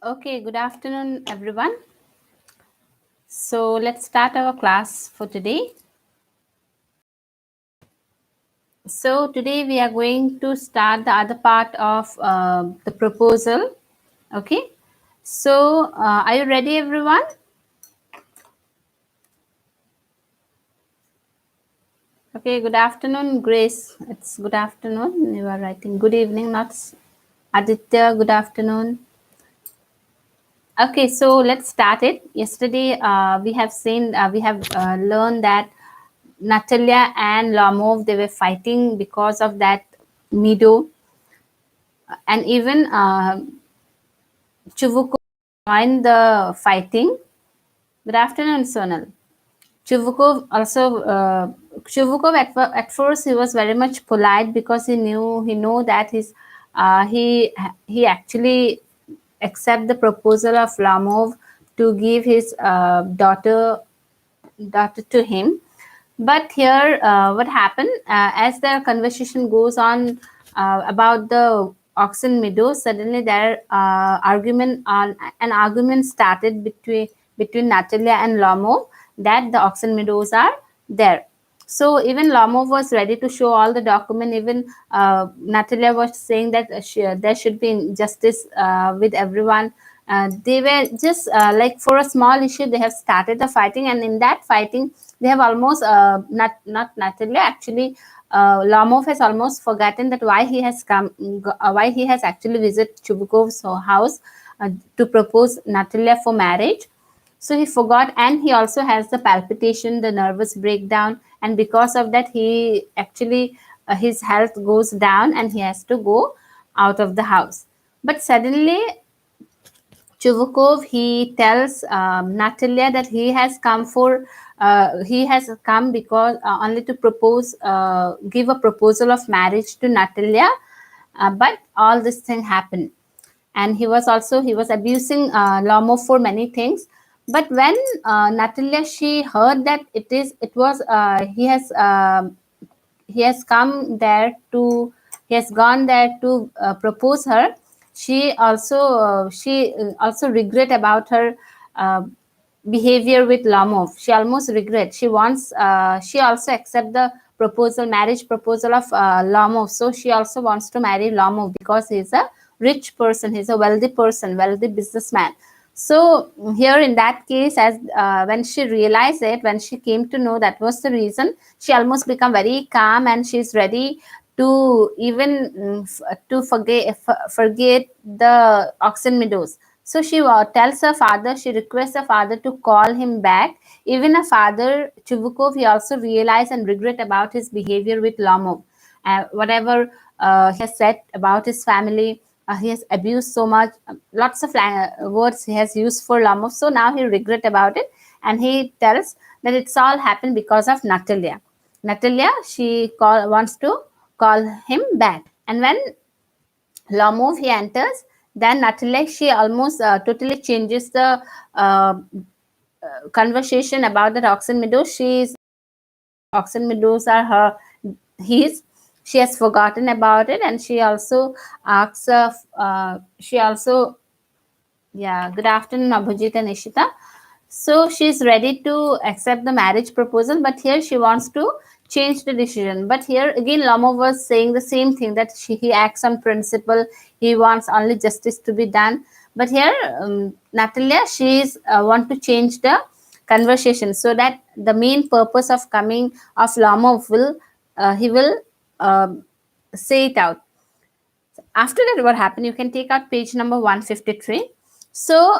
Okay, good afternoon, everyone. So let's start our class for today. So today we are going to start the other part of the proposal. Okay. So are you ready, everyone? Okay. Good afternoon, Grace. It's good afternoon. You are writing good evening, not Aditya. Good afternoon. Okay, so let's start it. Yesterday, we have learned that Natalia and Lomov, they were fighting because of that meadow, and even Chuvukov joined the fighting. Good afternoon, Sonal. Chuvukov also Chuvukov at first he was very much polite because he know that he actually accept the proposal of Lomov to give his daughter to him. But here, what happened as the conversation goes on about the oxen meadow, suddenly an argument started between Natalia and Lomov that the oxen meadows are there. So even Lomov was ready to show all the document. Even Natalia was saying that there should be justice with everyone. They were just like for a small issue they have started the fighting, and in that fighting they have almost not Natalia actually. Lomov has almost forgotten that why he has actually visited Chubukov's house to propose Natalia for marriage. So he forgot, and he also has the palpitation, the nervous breakdown, and because of that he actually his health goes down and he has to go out of the house. But suddenly Chuvukov, he tells Natalia that he has come because only to give a proposal of marriage to Natalia, but all this thing happened, and he was abusing Lomo for many things. But when Natalia she heard that he has come there to he has gone there to propose her, she also regret about her uh, behavior with Lamov. She almost regret. She also accept the marriage proposal of Lamov. So she also wants to marry Lamov because he's a rich person, he's a wealthy person, wealthy businessman. So here in that case, as when she realized it, when she came to know that was the reason, she almost become very calm and she's ready to even forget the oxen meadows. So she tells her father, she requests her father to call him back. Even her father, Chubukov, he also realized and regret about his behavior with Lomov. Whatever he has said about his family, he has abused so much, lots of words he has used for Lomov. So now he regret about it, and he tells that it's all happened because of Natalia. Natalia, wants to call him back, and when Lomov he enters, then Natalia she almost totally changes the conversation about the oxen meadows. Oxen meadows are her his. She has forgotten about it, and she also asks. She also yeah. Good afternoon, Abhijit and Ishita. So she's ready to accept the marriage proposal, but here she wants to change the decision. But here again, Lama was saying the same thing that he acts on principle. He wants only justice to be done. But here, Natalia, she's want to change the conversation so that the main purpose of coming of Lama will he will say it out. After that, what happened? You can take out page number 153. So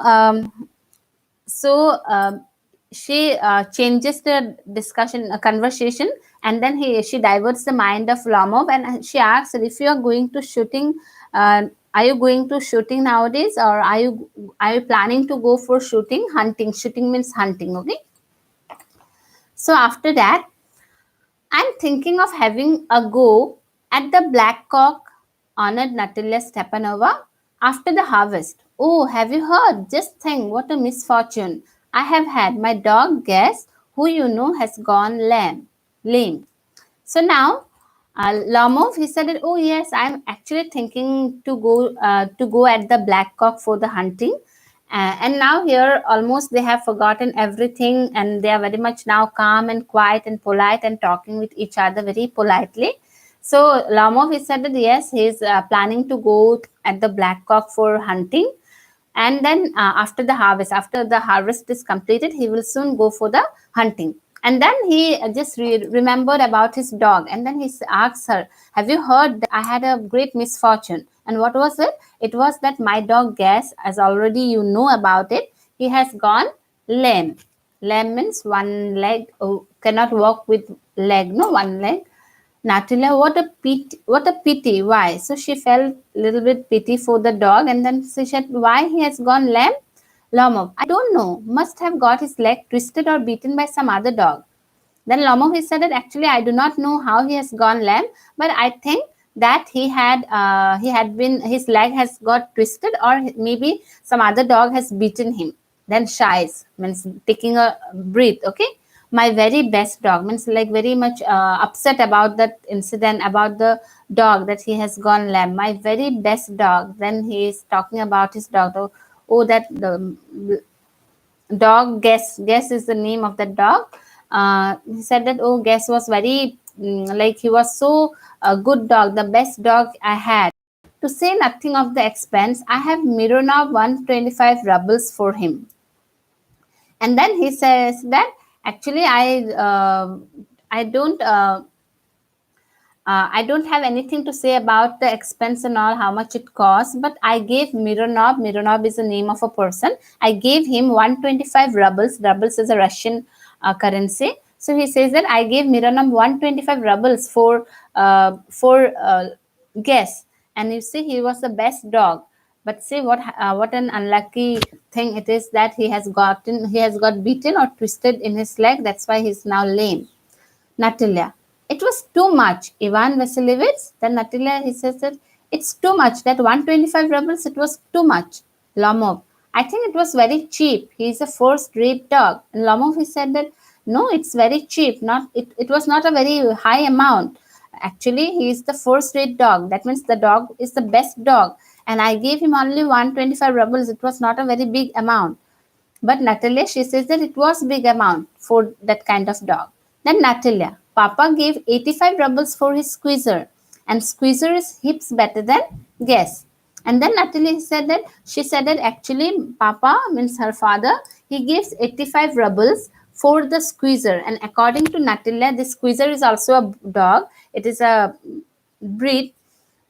she changes the discussion conversation, and then she diverts the mind of Lamov, and she asks that if you are going to shooting, are you going to shooting nowadays, or are you planning to go for shooting means hunting. Okay, so after that, I'm thinking of having a go at the black cock, honored Natalia Stepanova, after the harvest. Oh, have you heard? Just think what a misfortune. I have had my dog guess who you know has gone lame. So now, Lamov, he said, that, oh yes, I'm actually thinking to go at the black cock for the hunting. And now here almost they have forgotten everything, and they are very much now calm and quiet and polite and talking with each other very politely. So Lamov, he said that yes, he is planning to go at the black cock for hunting, and then after the harvest is completed, he will soon go for the hunting. And then he just remembered about his dog, and then he asks her, have you heard that I had a great misfortune? And what was it? It was that my dog Gas, as already you know about it, he has gone lame. Lame means one leg, cannot walk with leg, no, one leg. Natalia, what a pity! What a pity! Why? So she felt a little bit pity for the dog, and then she said, "Why he has gone lame?" Lomov, I don't know. Must have got his leg twisted or beaten by some other dog. Then Lomov, he said that actually I do not know how he has gone lame, but I think that he had been, his leg has got twisted, or maybe some other dog has beaten him. Then shies means taking a breath. Okay, my very best dog means like very much upset about that incident, about the dog that he has gone lame. My very best dog. Then he is talking about his dog. Oh, that the dog Guess is the name of the dog. He said that, oh, Guess was very like he was so a good dog, the best dog I had. To say nothing of the expense, I have Mironov 125 rubles for him. And then he says that actually I don't have anything to say about the expense and all, how much it costs, but I gave Mironov. Mironov is the name of a person. I gave him 125 rubles. Rubles is a Russian currency. So he says that I gave Mironov 125 rubles for Guess. And you see, he was the best dog. But see what an unlucky thing it is that he has got beaten or twisted in his leg. That's why he's now lame. Natalia, it was too much. Ivan Vasilievich, then Natalia, he says that it's too much. That 125 rubles, it was too much. Lomov, I think it was very cheap. He is a first-rate dog. And Lomov, he said that no, it's very cheap. It was not a very high amount. Actually, he is the first-rate dog. That means the dog is the best dog. And I gave him only 125 rubles. It was not a very big amount. But Natalia, she says that it was big amount for that kind of dog. Then Natalia, Papa gave 85 rubles for his squeezer, and squeezer is heaps better than Guess. And then Natalia said that she said that actually Papa means her father, he gives 85 rubles for the squeezer, and according to Natalia, the squeezer is also a dog. It is a breed.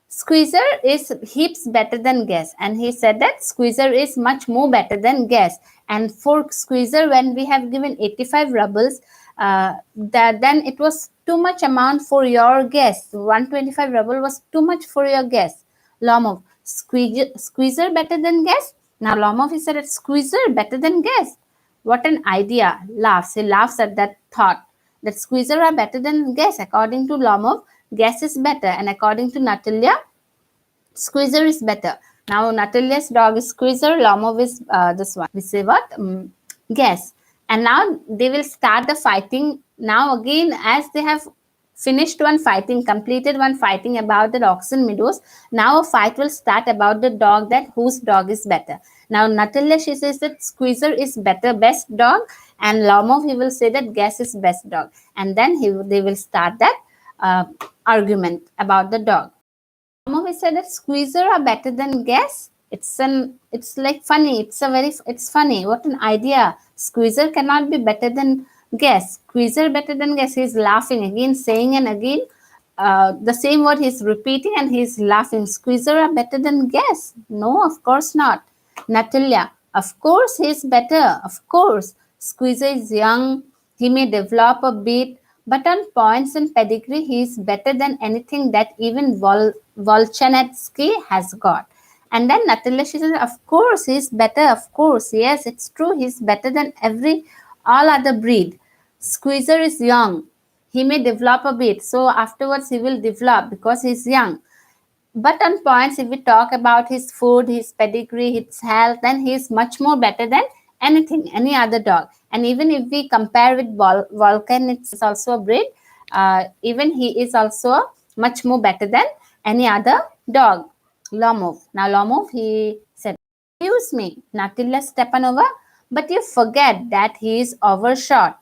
Squeezer is heaps better than Guess, and he said that Squeezer is much more better than Guess. And for Squeezer, when we have given 85 rubles, then it was too much amount for your Guess. 125 ruble was too much for your Guess. Lomov, Squeezer better than Guess. Now Lomov, he said that Squeezer better than Guess. What an idea! Laughs. He laughs at that thought that Squeezer are better than Guess. According to Lomov, Guess is better, and according to Natalia, Squeezer is better. Now Natalia's dog is Squeezer, Lomov is this one. We say what? Guess. And now they will start the fighting. Now again, as they have finished one fighting, completed one fighting about the oxen meadows, now a fight will start about the dog, that whose dog is better. Now Natalia, she says that Squeezer is better, best dog, and Lomov, he will say that Guess is best dog. And then they will start that argument about the dog. Mama said that Squeezer are better than Guess. It's like funny. It's funny. What an idea. Squeezer cannot be better than Guess. Squeezer better than Guess. He's laughing again, saying and again the same word he's repeating, and he's laughing. Squeezer are better than Guess. No, of course not. Natalia, of course he's better. Of course. Squeezer is young. He may develop a bit, but on points and pedigree, he is better than anything that even Volchanetsky has got. And then Natalia, she says, of course, he's better. Of course, yes, it's true. He's better than all other breed. Squeezer is young. He may develop a bit. So afterwards, he will develop because he's young. But on points, if we talk about his food, his pedigree, his health, then he is much more better than any other dog. And even if we compare with Volcan, it's also a breed. Even he is also much more better than any other dog. Lomov. Now Lomov, he said, you excuse me, Natalia Stepanova, but you forget that he is overshot.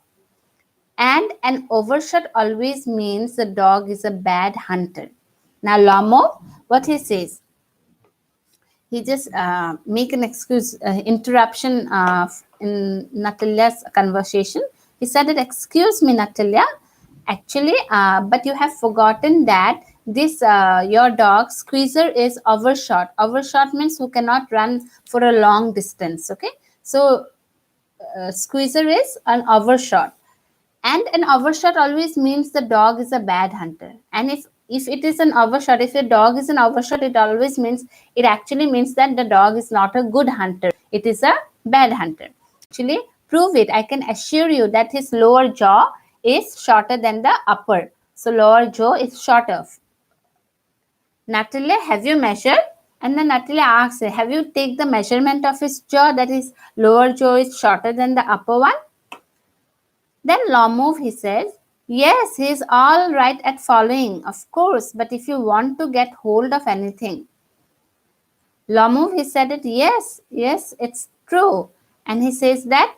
And an overshot always means the dog is a bad hunter. Now, Lomov, what he says, he just make an excuse, interruption in Natalia's conversation. He said that, excuse me, Natalia, actually, but you have forgotten that this your dog Squeezer is overshot. Overshot means who cannot run for a long distance. Okay, so Squeezer is an overshot, and an overshot always means the dog is a bad hunter. And if it is an overshot, if your dog is an overshot, it always means, it actually means that the dog is not a good hunter, it is a bad hunter. Actually prove it. I can assure you that his lower jaw is shorter than the upper, so lower jaw is shorter. Natalia, have you measured? And then Natalia asks, have you take the measurement of his jaw, that his lower jaw is shorter than the upper one? Then Lomov, he says, yes, he is all right at following, of course, but if you want to get hold of anything. Lomov, he said it, yes, it's true. And he says that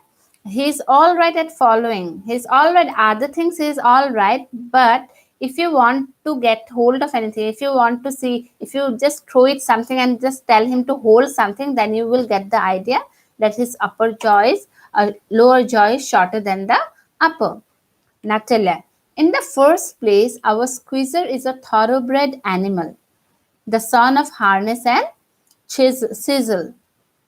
he is all right at following. He is all right, other things he is all right, but if you want to get hold of anything, if you want to see, if you just throw it something and just tell him to hold something, then you will get the idea that his upper jaw is, lower jaw is shorter than the upper. Natalia, in the first place, our Squeezer is a thoroughbred animal, the son of harness and sizzle.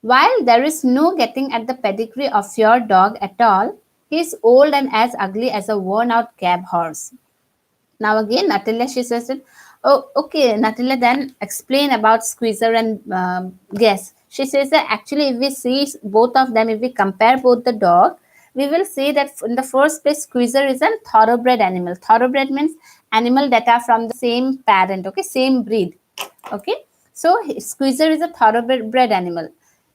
While there is no getting at the pedigree of your dog at all, he is old and as ugly as a worn-out cab horse. Now again, Natalia, she says that, oh, okay, Natalia, then explain about Squeezer and Guess. She says that actually if we see both of them, if we compare both the dog, we will see that in the first place, Squeezer is a thoroughbred animal. Thoroughbred means animal that are from the same parent, okay, same breed, okay. So Squeezer is a thoroughbred animal,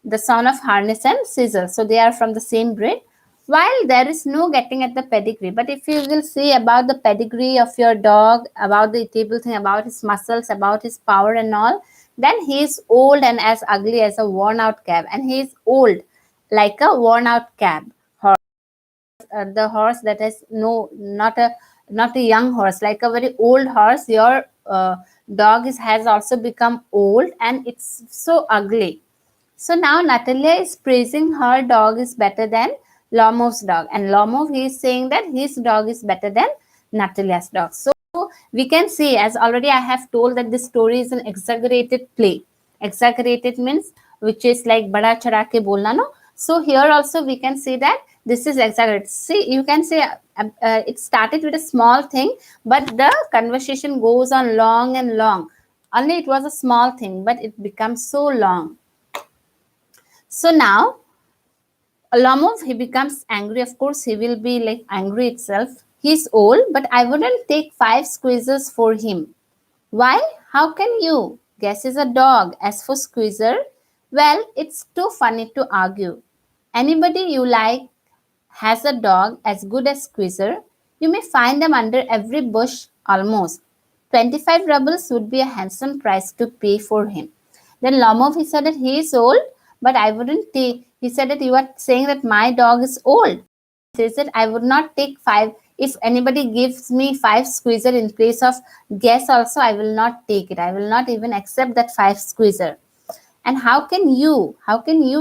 the son of harness and sizzle. So they are from the same breed. While there is no getting at the pedigree, but if you will see about the pedigree of your dog, about the table thing, about his muscles, about his power and all, then he is old and as ugly as a worn out cab. And he is old like a worn out cab horse, the horse that is not a young horse, like a very old horse. Your dog has also become old and it's so ugly. So now Natalia is praising her dog is better than Lomov's dog, and Lomov, he is saying that his dog is better than Natalia's dog. So we can see, as already I have told, that this story is an exaggerated play. Exaggerated means which is like bada chada ke bolna, no? So here also we can see that this is exaggerated. See, you can say it started with a small thing, but the conversation goes on long and long. Only it was a small thing, but it becomes so long. So now Lomov, he becomes angry. Of course, he will be like angry itself. He's old, but I wouldn't take 5 squeezers for him. Why? How can you? Guess is a dog. As for Squeezer, well, it's too funny to argue. Anybody you like has a dog as good as Squeezer. You may find them under every bush almost. 25 rubles would be a handsome price to pay for him. Then Lomov, he said that he is old, but I wouldn't take. He said that you are saying that my dog is old. He says that I would not take 5. If anybody gives me 5 squeezer in place of Guess also, I will not take it. I will not even accept that 5 squeezer. And how can you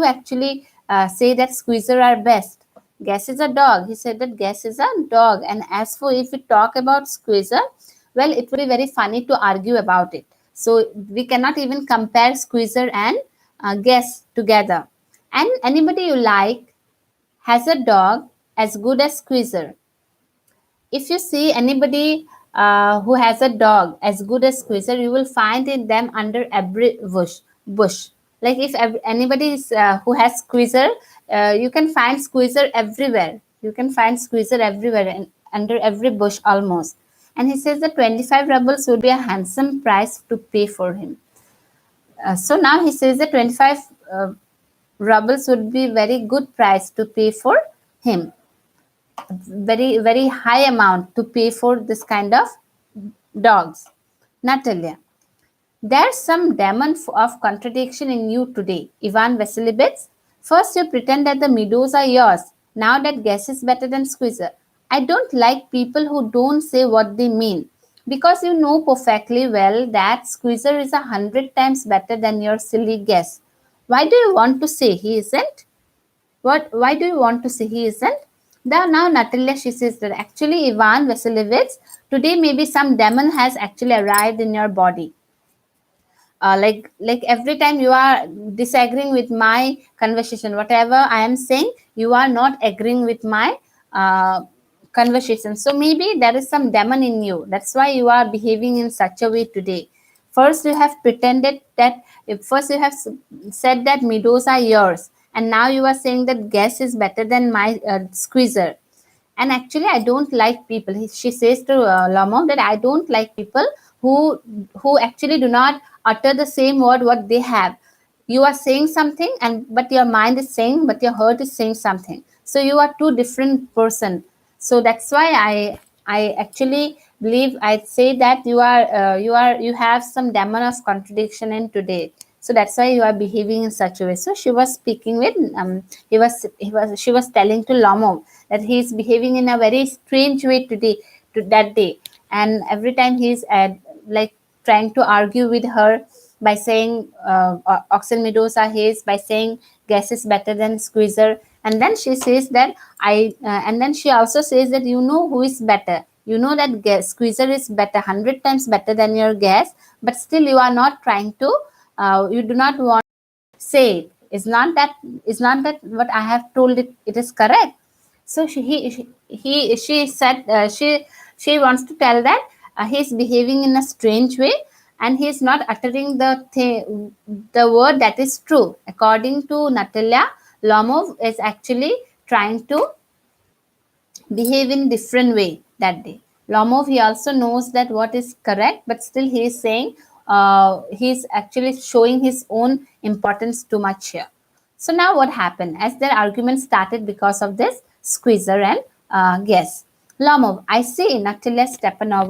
actually say that squeezer are best? Guess is a dog. He said that Guess is a dog. And as for if we talk about squeezer, well, it would be very funny to argue about it. So we cannot even compare squeezer and Guess together. And anybody you like has a dog as good as Squeezer. If you see anybody who has a dog as good as Squeezer, you will find in them under every bush. Like if anybody is, who has Squeezer, you can find Squeezer everywhere. You can find Squeezer everywhere and under every bush almost. And he says that 25 rubles would be a handsome price to pay for him. So now he says that 25 rubles would be very good price to pay for him. Very, very high amount to pay for this kind of dogs. Natalia. There's some demon of contradiction in you today, Ivan Vasilevich. First, you pretend that the meadows are yours. Now that guess is better than squeezer. I don't like people who don't say what they mean because you know perfectly well that squeezer is 100 times better than your silly guess. Why do you want to say he isn't? Why do you want to say he isn't? Now Natalia, she says that actually Ivan Vasilevich, today maybe some demon has actually arrived in your body. Like every time you are disagreeing with my conversation, whatever I am saying, you are not agreeing with my uh, conversation. So maybe there is some demon in you, that's why you are behaving in such a way today. First you have pretended that, first you have said that meadows are yours, and now you are saying that guess is better than my squeezer. And actually I don't like people, she says to Lamo that I don't like people who actually do not utter the same word what they have. You are saying something, and but your mind is saying, but your heart is saying something, so you are two different person. So that's why I actually believe I'd say that you have some demon of contradiction in today. So that's why you are behaving in such a way. So she was speaking with she was telling to Lamo that he is behaving in a very strange way today, to that day. And every time he's like trying to argue with her by saying oxen meadows are his, by saying guess is better than squeezer. And then she says that and then she also says that you know who is better, you know that guess squeezer is better 100 times better than your guess, but still you are not trying to you do not want to say it. Is not that what I have told it is correct. So she said she wants to tell that he's behaving in a strange way, and he's not uttering the word that is true. According to Natalia, Lomov is actually trying to behave in different way that day. Lomov, he also knows that what is correct, but still he is saying he's actually showing his own importance too much here. So now what happened? As their argument started because of this squeezer and guess. Lomov, I see, Natalia Stepanova,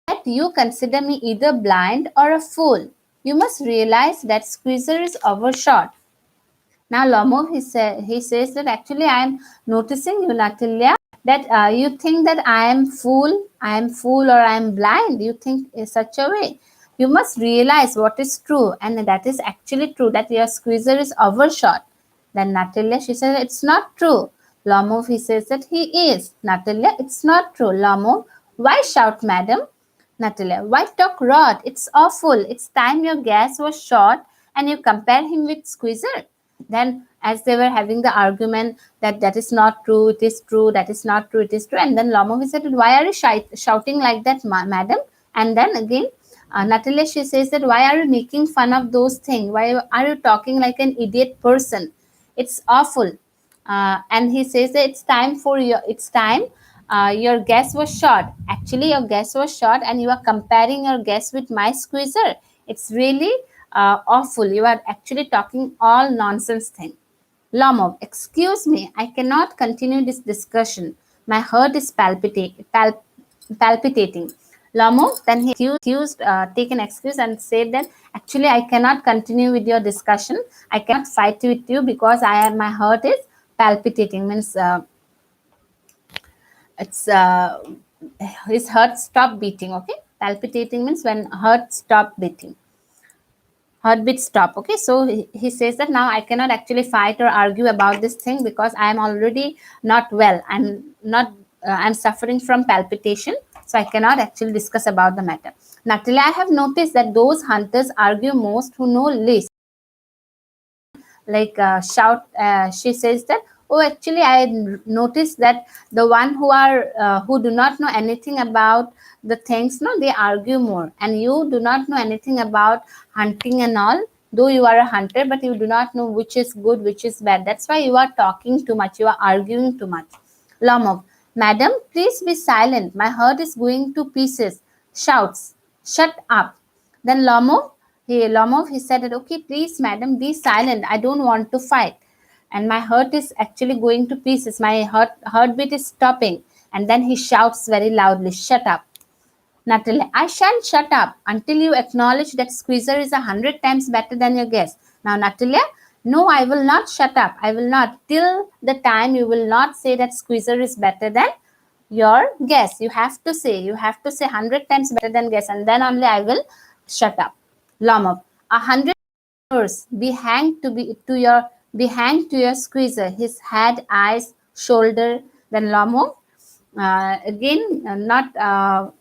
that you consider me either blind or a fool. You must realize that squeezer is overshot. Now Lomov, he says that actually I am noticing you, Natalia, that you think that I am fool or I am blind. You think in such a way. You must realize what is true, and that is actually true, that your squeezer is overshot. Then Natalia, she says it's not true. Lomov, he says that he is. Natalia, it's not true. Lomov, why shout, madam? Natalia, why talk rot? It's awful. It's time your gas was short and you compare him with squeezer. Then as they were having the argument that that is not true, it is true, that is not true, it is true. And then Lomov said, why are you shouting like that, madam? And then again, Natalia, she says that why are you making fun of those things? Why are you talking like an idiot person? It's awful. And he says that it's time your guess was short. Actually your guess was short and you are comparing your guess with my squeezer. It's really awful. You are actually talking all nonsense thing. Lomov, excuse me, I cannot continue this discussion. My heart is palpitating. Lomov, then he take an excuse and said that actually I cannot continue with your discussion. I cannot fight with you because my heart is palpitating. Means it's his heart stop beating. Okay, palpitating means when heart stop beating, heartbeat stop. Okay, so he says that now I cannot actually fight or argue about this thing because I am already not well. I'm suffering from palpitation, so I cannot actually discuss about the matter. Natalia, I have noticed that those hunters argue most who know least. Like she says that, oh actually I noticed that the one who do not know anything about the things, no, they argue more, and you do not know anything about hunting and all, though you are a hunter, but you do not know which is good, which is bad. That's why you are talking too much, you are arguing too much. Lomov, madam, please be silent, my heart is going to pieces. Shouts, shut up. Then Lomov, he said that, okay, please, madam, be silent. I don't want to fight. And my heart is actually going to pieces. My heartbeat is stopping. And then he shouts very loudly, shut up. Natalia, I shan't shut up until you acknowledge that squeezer is 100 times better than your guess. Now, Natalia, no, I will not shut up. I will not till the time you will not say that squeezer is better than your guess. You have to say 100 times better than guess, and then only I will shut up. Lomov, 100 yours be hanged to your squeezer. His head, eyes, shoulder. Then Lomov, again not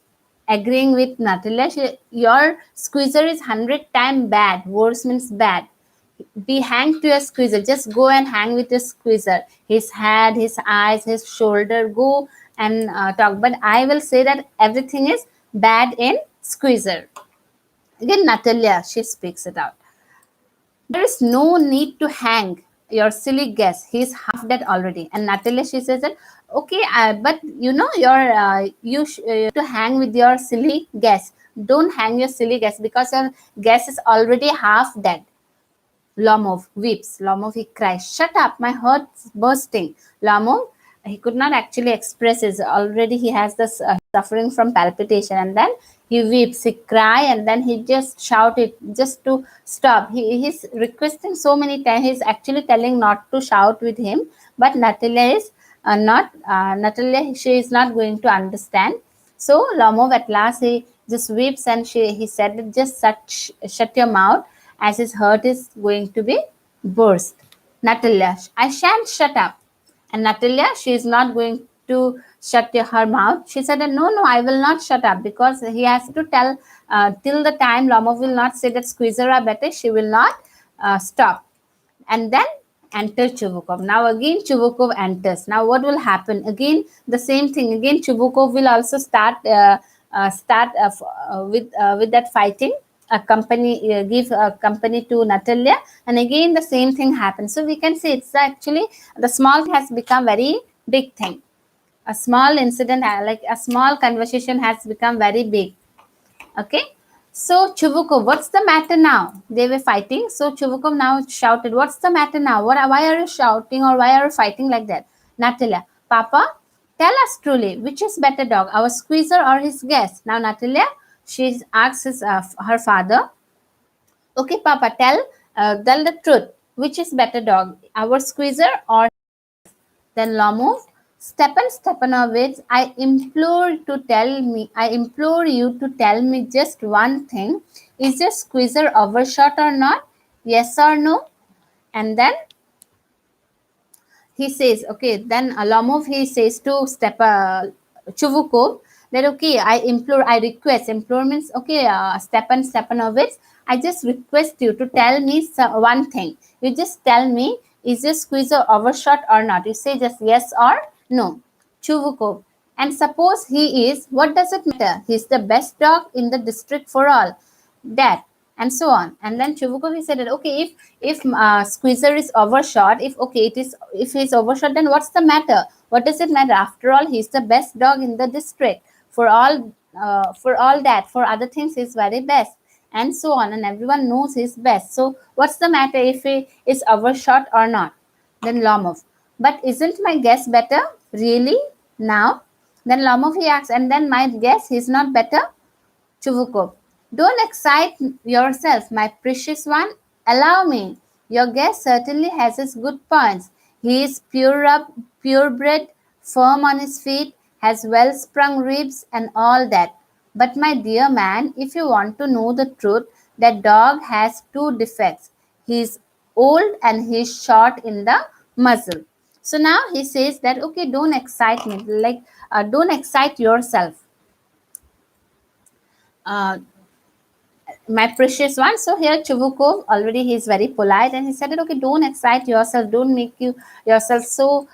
agreeing with Natalia. Your squeezer is 100 times bad. Worse means bad. Be hanged to your squeezer. Just go and hang with your squeezer. His head, his eyes, his shoulder. Go and talk. But I will say that everything is bad in squeezer. Again, Natalia, she speaks it out. There is no need to hang your silly guess. He's half dead already. And Natalia, she says that, okay, but you know, you to hang with your silly guess. Don't hang your silly guess because your guess is already half dead. Lomov weeps. Lomov, he cries, shut up, my heart's bursting. Lomov, he could not actually express his, already he has this suffering from palpitation, and then he weeps, he cry, and then he just shouted just to stop. He's requesting so many times. He's actually telling not to shout with him, but Natalia is Natalia, she is not going to understand. So Lomov at last he just weeps, and he said, just shut your mouth, as his heart is going to be burst. Natalia, I shan't shut up. And Natalia, she is not going to shut her mouth. She said, no, I will not shut up, because he has to tell till the time Lomov will not say that squeezer are better, she will not stop. And then enter Chubukov. Now again Chubukov enters. Now what will happen? Again the same thing. Again Chubukov will also start with that fighting. Give a company to Natalia, and again the same thing happens. So we can say it's actually the small has become very big thing. A small incident, like a small conversation, has become very big. Okay. So Chubukov, what's the matter now? They were fighting. So Chubukov now shouted, what's the matter now? Why are you shouting, or why are you fighting like that? Natalia, Papa, tell us truly, which is better dog, our squeezer or his guest? Now Natalia, she asks her father, okay, Papa, tell the truth. Which is better dog, our squeezer or? Then Lomov, Stepan Stepanovich, I implore you to tell me just one thing. Is your squeezer overshot or not? Yes or no? And then he says, okay, then Lomov, he says to Chuvukov that, okay, I request. Implore means, okay, Stepan Stepanovich, I just request you to tell me one thing. You just tell me, is your squeezer overshot or not? You say just yes or no. Chuvukov, and suppose he is, what does it matter? He's the best dog in the district for all that, and so on. And then Chubukov, he said that, okay, if squeezer is overshot, if he's overshot, then what's the matter? What does it matter? After all, he's the best dog in the district for all that. For other things, he's very best, and so on. And everyone knows he's best. So what's the matter if he is overshot or not? Then Lomov, but isn't my guess better? Really? Now? Then Lomov, he asks, and then my guess he's not better? Chuvukov, don't excite yourself, my precious one. Allow me. Your guest certainly has his good points. He is purebred, firm on his feet, has well-sprung ribs and all that. But my dear man, if you want to know the truth, that dog has two defects. He is old and he is short in the muzzle. So now he says that, okay, don't excite me, don't excite yourself. My precious one. So here Chuvukov, already he is very polite, and he said that, okay, don't excite yourself, don't make yourself so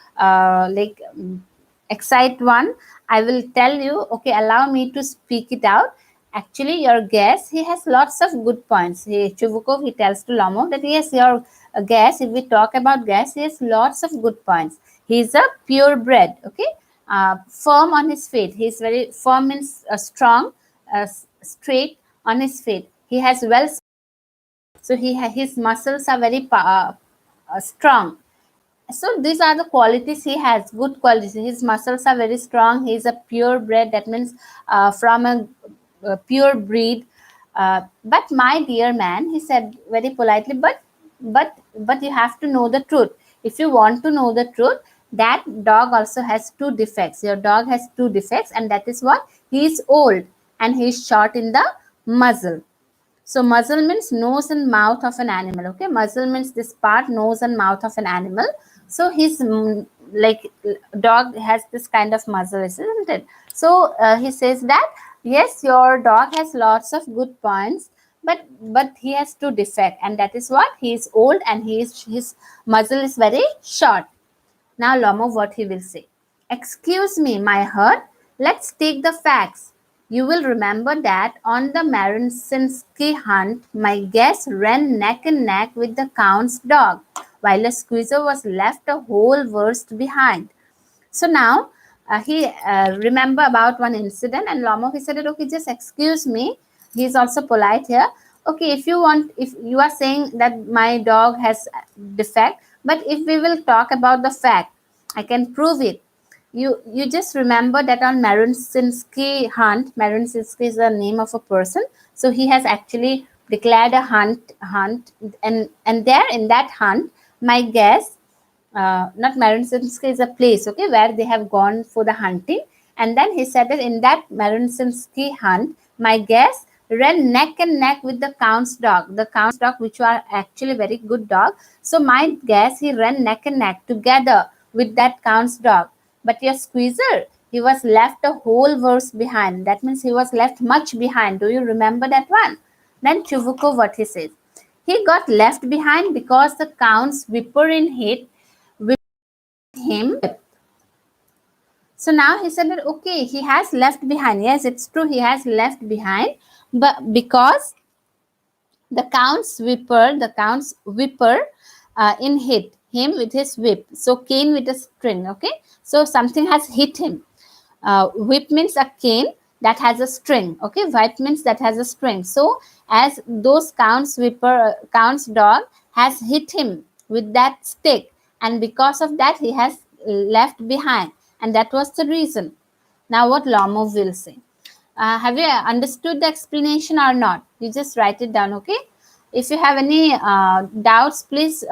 excite one. I will tell you, okay, allow me to speak it out. Actually, your guess, he has lots of good points. Chuvukov, he tells to Lomov that, yes, your guess, if we talk about guess, he has lots of good points. He is a purebred, okay, firm on his feet. He is very firm, means strong, straight on his feet. He has so his muscles are very strong. So these are the qualities he has, good qualities. His muscles are very strong. He is a purebred. That means from a pure breed. But my dear man, he said very politely, but you have to know the truth. If you want to know the truth, that dog also has two defects. Your dog has two defects, and that is what? He is old and he is short in the muzzle. So muzzle means nose and mouth of an animal. Okay, muzzle means this part, nose and mouth of an animal. So his like dog has this kind of muzzle, isn't it? So he says that yes, your dog has lots of good points, but he has two defect, and that is what? He is old and his muzzle is very short. Now Lomo, what he will say? Excuse me, my herd. Let's take the facts. You will remember that on the Marinsinski hunt, my guest ran neck and neck with the Count's dog, while a squeezer was left a whole verst behind. So now he remember about one incident, and Lomo, he said, okay, just excuse me. He's also polite here. Okay, if you are saying that my dog has defect, but if we will talk about the fact, I can prove it. You just remember that on Marinsinski hunt, Marinsinski is the name of a person. So he has actually declared a hunt, and there in that hunt, my guess, not Marinsinski is a place, okay, where they have gone for the hunting. And then he said that in that Marinsinski hunt, my guest ran neck and neck with the Count's dog. The Count's dog, which are actually very good dog. So my guess, he ran neck and neck together with that Count's dog. But your squeezer, he was left a whole verse behind. That means he was left much behind. Do you remember that one? Then Chuvuko, what he says? He got left behind because the Count's whipper in hit him. So now he said that okay, he has left behind. Yes, it's true, he has left behind, but because the Count's whipper in hit him with his whip. So cane with a string. Okay, so something has hit him. Whip means a cane that has a string. Okay, whip means that has a string. So as those Count's dog has hit him with that stick, and because of that he has left behind, and that was the reason. Now what Lomo will say? Have you understood the explanation or not? You just write it down. Okay, if you have any doubts, please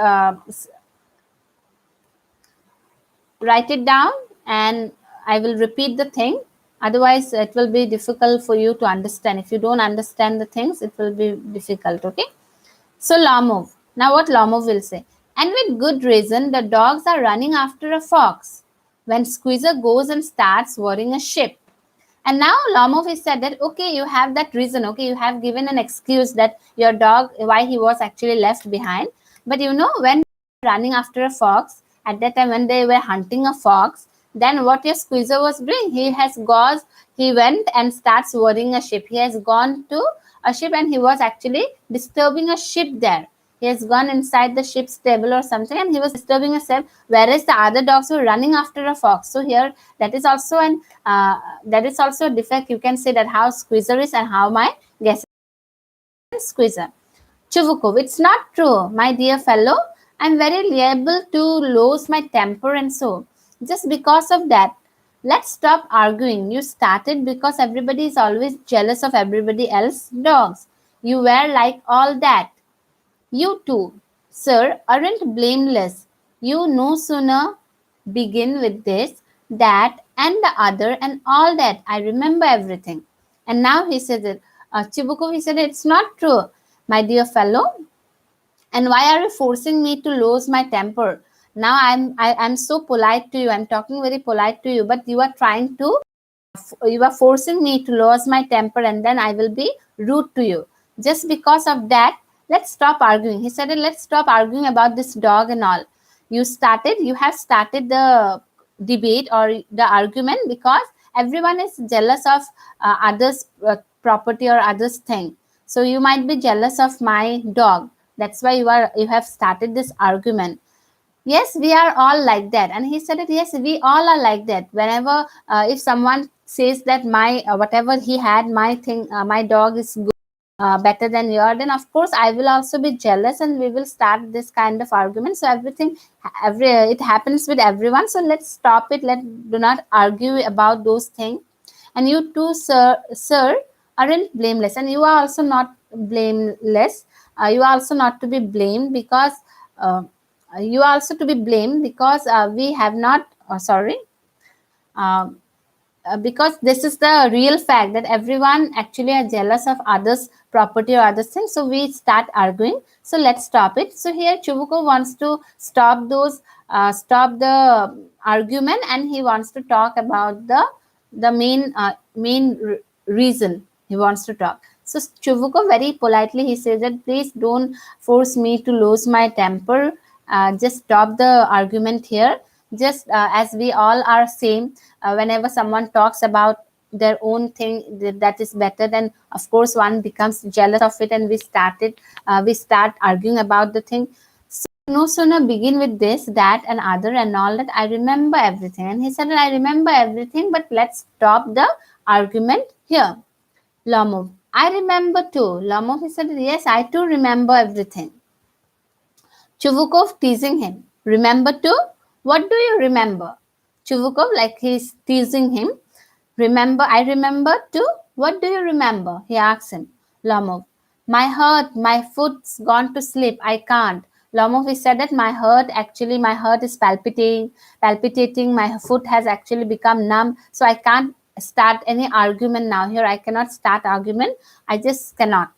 write it down, and I will repeat the thing. Otherwise it will be difficult for you to understand. If you don't understand the things, it will be difficult. Okay, so Lomo, now what Lomo will say? And with good reason, the dogs are running after a fox when Squeezer goes and starts worrying a ship. And now Lomo has said that okay, you have that reason. Okay, you have given an excuse that your dog, why he was actually left behind. But you know, when running after a fox, at that time when they were hunting a fox, then what your squeezer was doing? He went and starts worrying a ship. He has gone to a ship and he was actually disturbing a ship there. He has gone inside the ship's stable or something, and he was disturbing a ship, whereas the other dogs were running after a fox. So here, that is also a defect. You can say that how squeezer is and how my guess is squeezer. Chuvukov, it's not true, my dear fellow. I'm very liable to lose my temper, and so just because of that, let's stop arguing. You started because everybody is always jealous of everybody else's dogs. You were like all that. You too, sir, aren't blameless. You no sooner begin with this, that, and the other, and all that. I remember everything. And now he says it. Chibukov, he said, it's not true, my dear fellow. And why are you forcing me to lose my temper? Now I'm so polite to you. I'm talking very polite to you, but you are forcing me to lose my temper, and then I will be rude to you. Just because of that, let's stop arguing. He said, let's stop arguing about this dog and all. You have started the debate or the argument because everyone is jealous of others' property or others' thing. So you might be jealous of my dog. That's why you have started this argument. Yes, we are all like that. And he said that yes, we all are like that. Whenever if someone says that my whatever he had, my dog is good, better than yours, then of course I will also be jealous, and we will start this kind of argument. So it happens with everyone. So let's stop it. Do not argue about those things. And you too, sir, aren't blameless, and you are also not blameless. You are also not to be blamed because you are also to be blamed because we have not. Sorry. Uh, because this is the real fact that everyone actually are jealous of others property or other things, so we start arguing. So let's stop it. So here Chuvuko wants to stop the argument, and he wants to talk about the main reason he wants to talk. So Chuvuko very politely he says that please don't force me to lose my temper, just stop the argument here. Just as we all are same, whenever someone talks about their own thing that is better, then of course one becomes jealous of it, and we start arguing about the thing. So no sooner begin with this, that and other and all that, I remember everything. And he said that I remember everything, but let's stop the argument here. Lomov, I remember too. Lomov, he said, yes, I too remember everything. Chuvukov teasing him. Remember too? What do you remember? Chuvukov, like he's teasing him. Remember, I remember too. What do you remember? He asks him. Lomov, my heart, my foot's gone to sleep. I can't. Lomov, he said that my heart is palpitating. My foot has actually become numb. So I can't start any argument now. Here I cannot start argument. I just cannot.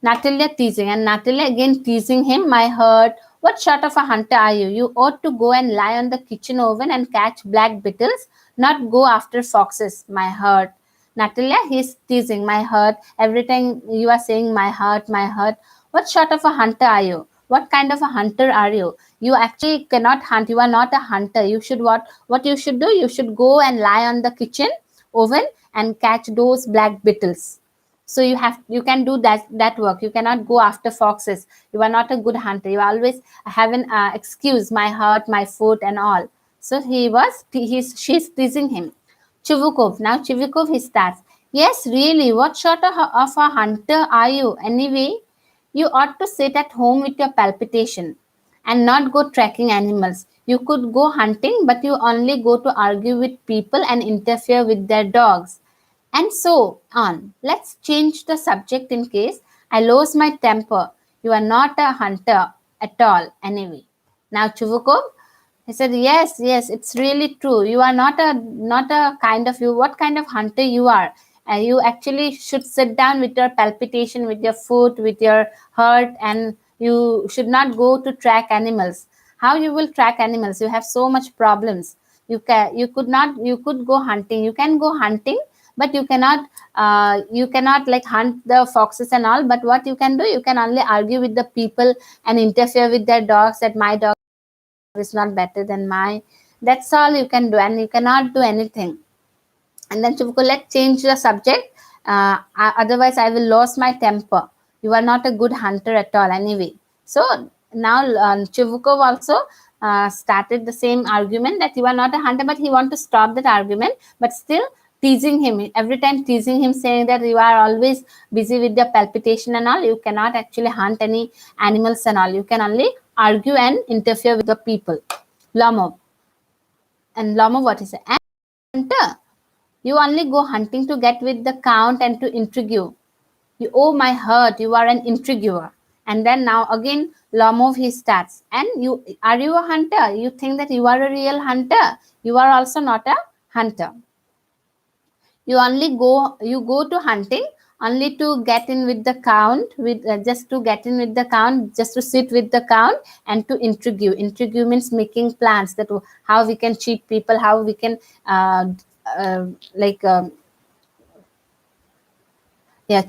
Natalia teasing, and Natalia again teasing him. My heart, what sort of a hunter are you? You ought to go and lie on the kitchen oven and catch black beetles, not go after foxes. My heart. Natalia, he's teasing. My heart. Every time you are saying my heart, my heart. What sort of a hunter are you? What kind of a hunter are you? You actually cannot hunt. You are not a hunter. You should what you should do? You should go and lie on the kitchen oven and catch those black beetles. So you can do that work. You cannot go after foxes. You are not a good hunter. You always have an excuse, my heart, my foot and all. So she's teasing him. Chivukov, now Chivukov he starts, yes really, what sort of a hunter are you anyway? You ought to sit at home with your palpitation and not go tracking animals. You could go hunting, but you only go to argue with people and interfere with their dogs and so on. Let's change the subject in case I lose my temper. You are not a hunter at all, anyway. Now, Chuvukov, he said, yes, it's really true. You are not a kind of you. What kind of hunter you are? You actually should sit down with your palpitation, with your foot, with your heart, and you should not go to track animals. How you will track animals? You have so much problems. You could go hunting. You can go hunting, but you cannot like hunt the foxes and all. But what you can do, you can only argue with the people and interfere with their dogs, that my dog is not better than mine. That's all you can do, and you cannot do anything. And then Chivuko, let's change the subject. Otherwise I will lose my temper. You are not a good hunter at all anyway. So now Chivukov also started the same argument that you are not a hunter, but he want to stop that argument, but still teasing him, every time teasing him, saying that you are always busy with your palpitation and all. You cannot actually hunt any animals and all. You can only argue and interfere with the people. Lomov. And Lomov, what is it? And hunter. You only go hunting to get with the count and to intrigue. You, oh my heart, you are an intriguer. And then now again, Lomov he starts. And are you a hunter? You think that you are a real hunter? You are also not a hunter. You go to hunting only to get in with the count, just to sit with the count and to intrigue. Intrigue means making plans, that how we can cheat people, how we can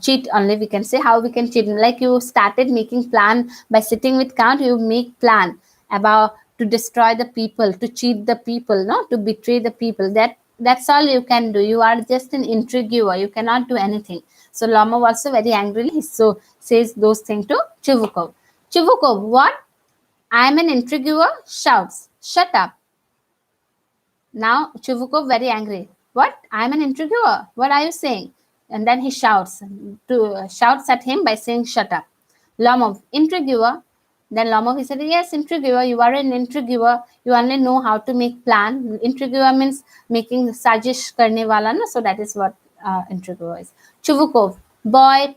cheat only, we can say how we can cheat. Like you started making plan by sitting with count, you make plan about to destroy the people, to cheat the people, no, to betray the people. That's all you can do. You are just an intriguer. You cannot do anything. So Lomov also very angrily so says those things to Chivukov. Chivukov, what? I am an intriguer, shouts. Shut up. Now Chivukov very angry. What? I am an intriguer. What are you saying? And then he shouts at him by saying, shut up. Lomov, intriguer. Then Lomov, he said, yes, intriguer. You are an intriguer. You only know how to make plan. Intriguer means making sajish karne wala, no? So that is what intriguer is. Chuvukov, Boy.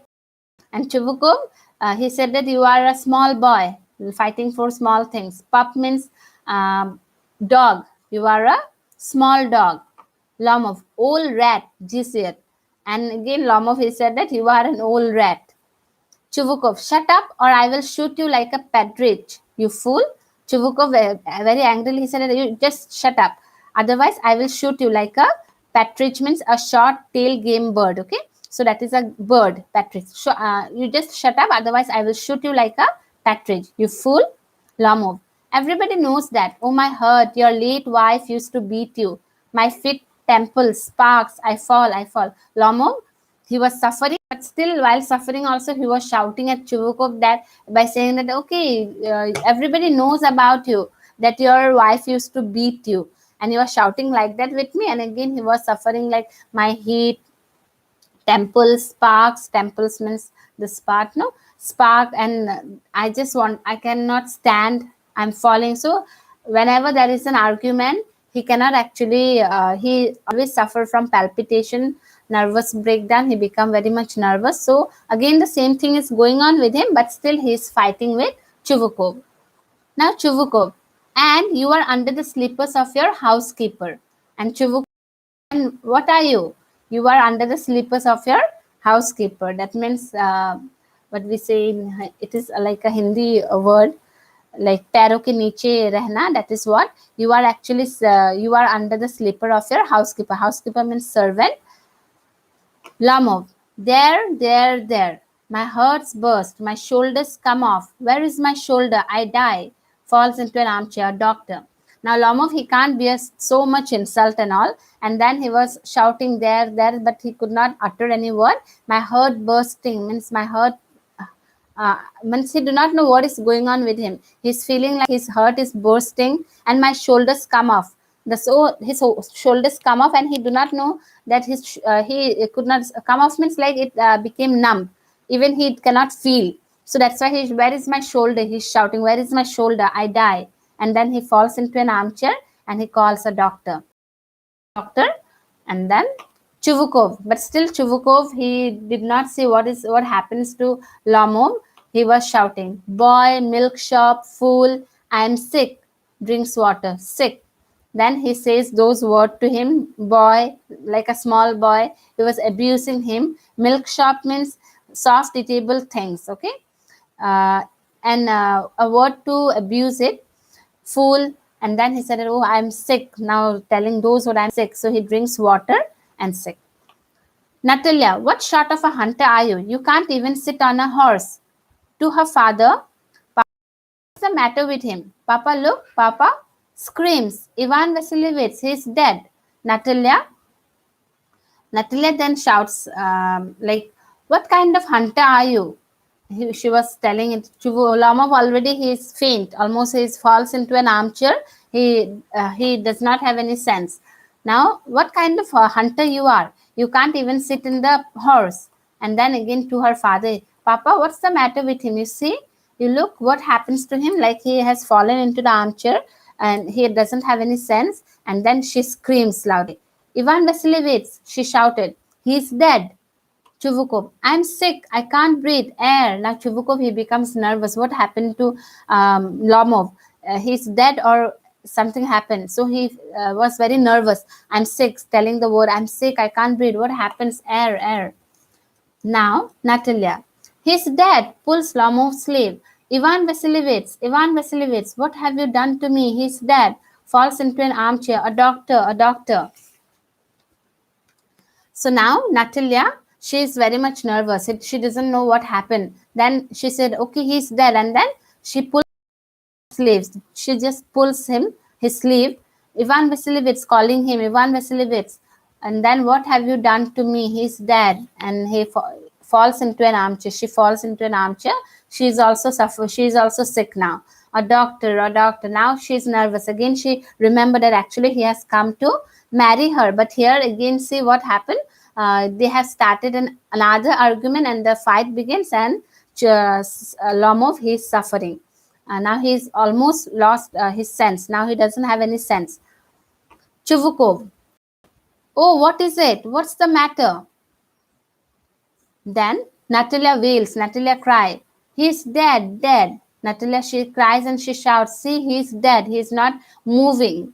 And Chuvukov, he said that you are a small boy fighting for small things. Pup means dog. You are a small dog. Lomov, old rat, Jisir. And again, Lomov, he said that you are an old rat. Chuvukov, shut up or I will shoot you like a partridge, you fool. Chuvukov, very angrily, he said, you just shut up. Otherwise, I will shoot you like a partridge means a short tail game bird. Okay. So that is a bird, partridge. So, you just shut up. Otherwise, I will shoot you like a partridge, you fool. Lomov, everybody knows that. Oh, my heart, your late wife used to beat you. My feet, temples, sparks, I fall, I fall. Lomov, he was suffering, but still while suffering also he was shouting at Chuvukov that by saying that, okay, everybody knows about you, that your wife used to beat you, and he was shouting like that with me. And again he was suffering like my heat, temples, sparks. Temples means the spark, no, spark. And I cannot stand, I'm falling. So whenever there is an argument, he cannot actually he always suffer from palpitation, nervous breakdown. He become very much nervous. So again the same thing is going on with him, but still he is fighting with Chuvukov. Now Chuvukov, and you are under the slippers of your housekeeper. And Chuvukov, and what are you? You are under the slippers of your housekeeper. That means what we say it is like a Hindi word, like पैरों के नीचे रहना. That is what you are actually. You are under the slipper of your housekeeper. Housekeeper means servant. Lamov, there. My heart's burst. My shoulders come off. Where is my shoulder? I die. Falls into an armchair. Doctor. Now Lomov, he can't bear so much insult and all. And then he was shouting there, but he could not utter any word. My heart bursting means my heart. Means he do not know what is going on with him. He's feeling like his heart is bursting and my shoulders come off. His shoulders come off and he do not know that he could not come off means like it became numb. Even he cannot feel. So that's why where is my shoulder? He's shouting, where is my shoulder? I die. And then he falls into an armchair and he calls a doctor. And then Chuvukov, but still Chuvukov, he did not see what happens to Lomov. He was shouting, boy, milk shop, fool, I am sick. Drinks water, sick. Then he says those words to him, boy, like a small boy. He was abusing him. Milk shop means soft eatable things, okay? And a word to abuse it, fool. And then he said, oh, I'm sick. Now telling those what I'm sick. So he drinks water and sick. Natalia, what sort of a hunter are you? You can't even sit on a horse. To her father, what's the matter with him? Papa, look, Papa screams. Ivan Vasilievich, he's dead. Natalia then shouts, like, what kind of hunter are you? She was telling it to Lomov already. He is faint. Almost he falls into an armchair. He does not have any sense. Now, what kind of a hunter you are? You can't even sit in the horse. And then again to her father, Papa, what's the matter with him? You see, you look what happens to him. Like he has fallen into the armchair and he doesn't have any sense. And then she screams loudly. Ivan Vasilievich, she shouted, he's dead. Chuvukov, I'm sick. I can't breathe. Air. Now Chuvukov, he becomes nervous. What happened to Lomov? He's dead or something happened. So he was very nervous. I'm sick. Telling the word, I'm sick. I can't breathe. What happens? Air. Now Natalia, he's dead. Pulls Lomov's sleeve. Ivan Vasilievich, what have you done to me? He's dead. Falls into an armchair. A doctor. So now Natalia, she is very much nervous. She doesn't know what happened. Then she said, okay, he's dead. And then she pulls sleeves. She just pulls his sleeve. Ivan Vasilievich calling him, Ivan Vasilievich. And then what have you done to me? He's dead. And he falls into an armchair. She falls into an armchair. She is also sick now. A doctor. Now she's nervous. Again, she remembered that actually he has come to marry her. But here again, see what happened. They have started another argument and the fight begins and Lomov, he is suffering. Now he's almost lost his sense. Now he doesn't have any sense. Chuvukov. Oh, what is it? What's the matter? Then Natalia wails, Natalia cries, he's dead, dead. Natalia, she cries and she shouts, see, he's dead, he's not moving.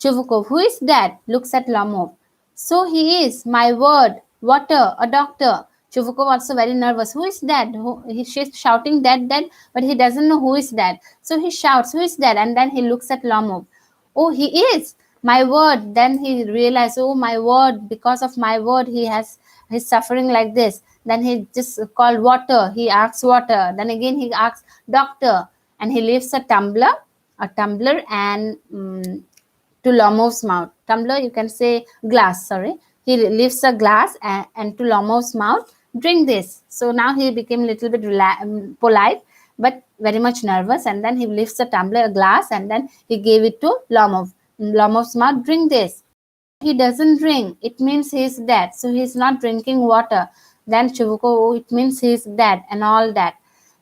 Chuvukov, who is that? Looks at Lomov. So he is, my word, water, a doctor. Chuvukov also very nervous. Who is that? She's shouting that, but he doesn't know who is that. So he shouts, who is that? And then he looks at Lomov. Oh, he is, my word. Then he realized, oh, my word, because of my word, he's suffering like this. Then he just called water. He asks water. Then again he asks doctor. And he lifts a tumbler and to Lomov's mouth. Tumbler, you can say glass, sorry. He lifts a glass and to Lomov's mouth, drink this. So now he became a little bit polite, but very much nervous. And then he lifts a tumbler, a glass, and then he gave it to Lomov. Lomov's mouth, drink this. He doesn't drink. It means he's dead. So he's not drinking water. Then Chivuko, oh, it means he's dead and all that.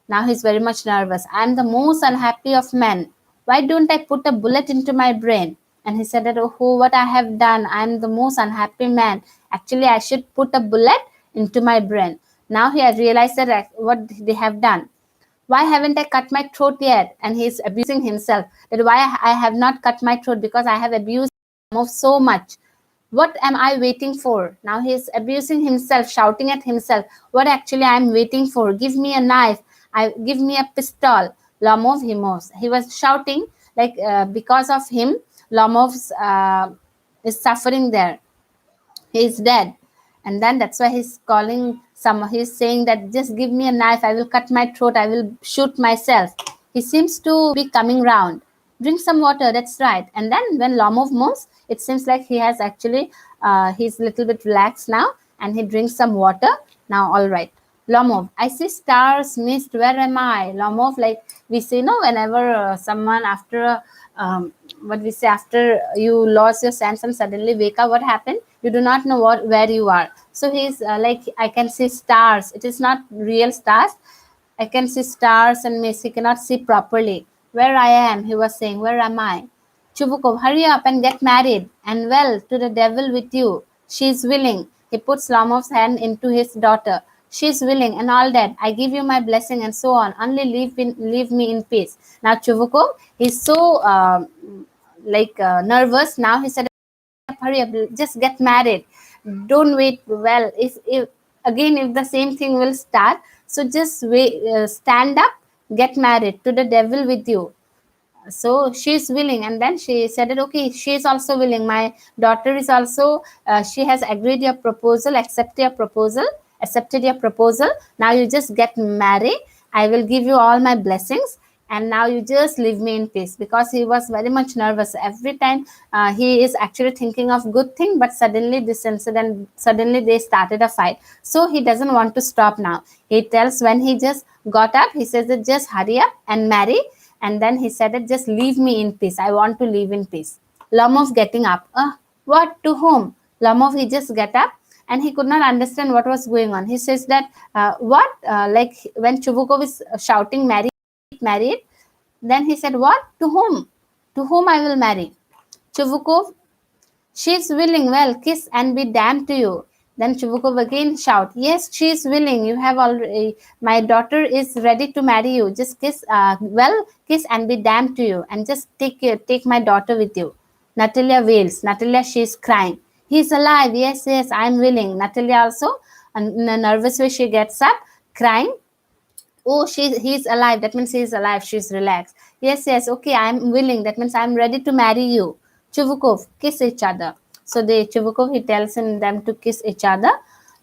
Now he's very much nervous. I'm the most unhappy of men. Why don't I put a bullet into my brain? And he said that, oh, what I have done. I'm the most unhappy man. Actually, I should put a bullet into my brain. Now he has realized that what they have done. Why haven't I cut my throat yet? And he's abusing himself. That why I have not cut my throat, because I have abused him so much. What am I waiting for? Now he's abusing himself, shouting at himself. What actually I'm waiting for? Give me a knife. Give me a pistol. Lomov, he was shouting like because of him, Lomov's is suffering there. He is dead. And then that's why he's saying that just give me a knife. I will cut my throat. I will shoot myself. He seems to be coming round. Drink some water. That's right. And then when Lomov moves, it seems like he has actually, he's a little bit relaxed now, and he drinks some water. Now, all right. Lomov, I see stars, mist, where am I? Lomov, like we say, whenever someone after after you lost your sense and suddenly wake up, what happened? You do not know where you are. So he's like, I can see stars. It is not real stars. I can see stars and mist. He cannot see properly. Where I am, he was saying, where am I? Chubukov, hurry up and get married. And well, to the devil with you. She's willing. He puts Lomov's hand into his daughter. She's willing and all that. I give you my blessing and so on. Only leave me in peace. Now Chubukov, he's so nervous. Now he said, hurry up, just get married. Don't wait. Well, if the same thing will start, so just wait, stand up, get married, to the devil with you. So she's willing, and then she said that okay, she is also willing. My daughter is also she has agreed your proposal, accepted your proposal. Now you just get married. I will give you all my blessings, and now you just leave me in peace. Because he was very much nervous every time. He is actually thinking of good thing, but suddenly this incident, suddenly they started a fight. So he doesn't want to stop now. He tells, when he just got up, he says that just hurry up and marry. And then he said that just leave me in peace. I want to live in peace. Lomov getting up. What? To whom? Lomov, he just get up, and he could not understand what was going on. He says that, what? Like when Chubukov is shouting, married. Then he said, what? To whom? To whom I will marry? Chubukov, she's willing. Well, kiss and be damned to you. Then Chubukov again shout, yes, she is willing. You have already, my daughter is ready to marry you. Just kiss, kiss and be damned to you. And just take my daughter with you. Natalia wails. Natalia, she is crying. He's alive. Yes, I'm willing. Natalia also, in a nervous way, she gets up, crying. Oh, he's alive. That means he's alive. She's relaxed. Yes, okay, I'm willing. That means I'm ready to marry you. Chuvukov, kiss each other. So Chuvukov, he tells them to kiss each other.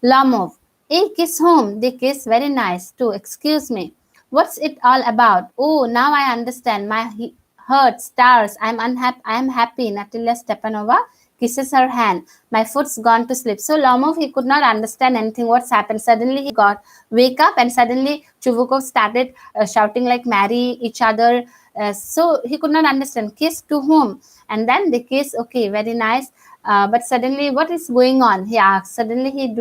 Lomov, hey, kiss whom? They kiss. Very nice too. Excuse me. What's it all about? Oh, now I understand. My heart, stars. I'm unhappy. I'm happy. Natalia Stepanova kisses her hand. My foot's gone to sleep. So Lomov, he could not understand anything. What's happened? Suddenly he wake up, and suddenly Chuvukov started shouting like marry each other. So he could not understand. Kiss to whom? And then they kiss. Okay, very nice. But suddenly, what is going on? He asked. Suddenly he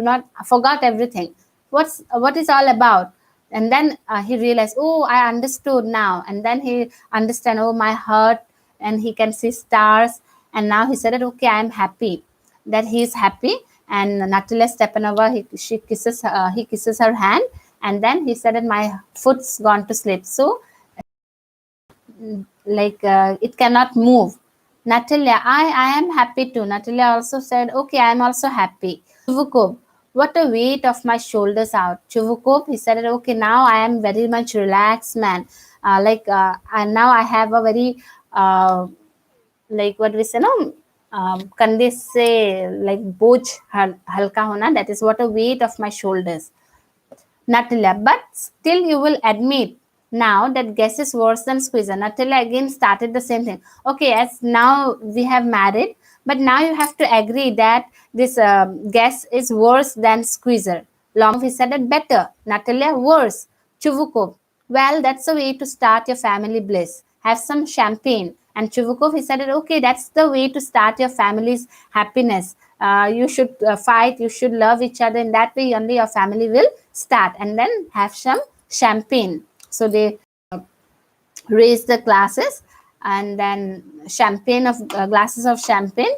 forgot everything. What is all about? And then he realized, oh, I understood now. And then he understand, oh, my heart, and he can see stars. And now he said that, okay, I'm happy. That he is happy. and Natalia Stepanova, he kisses her hand, and then he said that my foot's gone to sleep, so like it cannot move. Natalia, I am happy too. Natalia also said, okay, I am also happy. Chuvukov, what a weight of my shoulders out. Chuvukov, he said, okay, now I am very much relaxed, man. And now I have a very like what we say, no, कंधे से like बोझ हल्का होना, that is what a weight of my shoulders. Natalia, but still you will admit now that guess is worse than squeezer. Natalia again started the same thing. Okay, as now we have married, but now you have to agree that this guess is worse than squeezer. Lomov, he said it better. Natalia, worse. Chuvukov, well, that's the way to start your family bliss. Have some champagne. And Chuvukov, he said, okay, that's the way to start your family's happiness. You should fight, you should love each other. In that way, only your family will start. And then have some champagne. So they raise the glasses, and then glasses of champagne.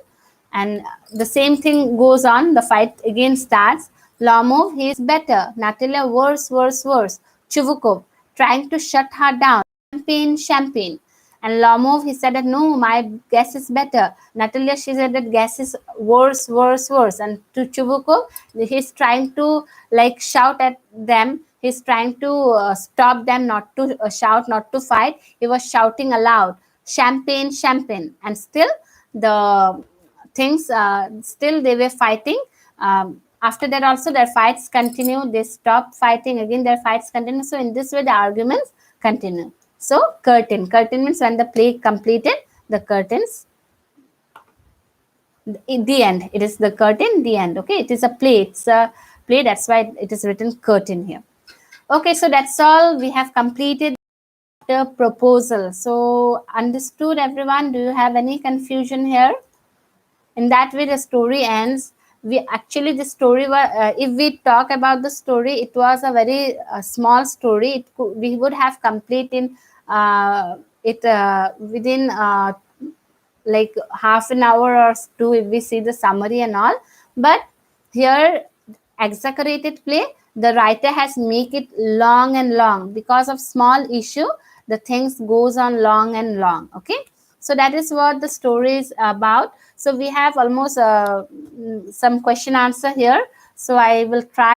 And the same thing goes on. The fight again starts. Lomov, he is better. Natalia, worse, worse, worse. Chuvukov, trying to shut her down. Champagne, champagne. And Lomov, he said that no, my guess is better. Natalia, she said that guess is worse, worse, worse. And to Chuvukov, he's trying to like shout at them. He's trying to stop them not to shout, not to fight. He was shouting aloud, champagne, champagne. And still the things, still they were fighting. After that also their fights continue. They stop fighting, again their fights continue. So in this way the arguments continue. So curtain means when the play completed, the curtains, the end. It is the curtain, the end. Okay, it is a play. It's a play. That's why it is written curtain here. Okay, so that's all. We have completed the proposal. So understood, everyone? Do you have any confusion here? In that way, the story ends. We actually, the story was, if we talk about the story, it was a very small story. We would have completed it within like half an hour or two if we see the summary and all. But here, exaggerated play, the writer has make it long and long. Because of small issue, the things goes on long and long. Okay, so that is what the story is about. So we have almost some question answer here. So I will try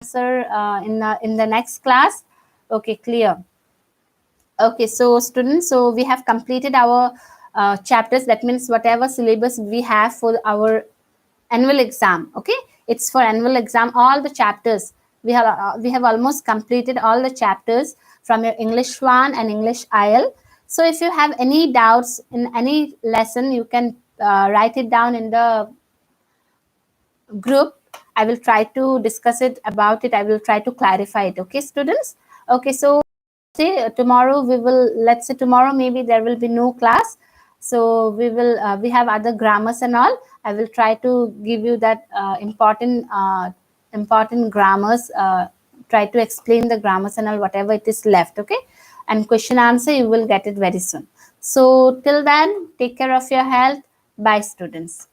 answer in the next class. Okay, clear. Okay, so students, so we have completed our chapters. That means whatever syllabus we have for our annual exam. Okay, it's for annual exam. All the chapters we have almost completed all the chapters from your English 1 and English IL. So if you have any doubts in any lesson, you can write it down in the group. I will try to discuss it about it. I will try to clarify it. Okay, students. Okay, so say tomorrow we will, let's say tomorrow maybe there will be no class. So we will we have other grammars and all. I will try to give you that important grammars. Try to explain the grammars and all, whatever it is left. Okay, and question answer you will get it very soon. So till then, take care of your health. Bye, students.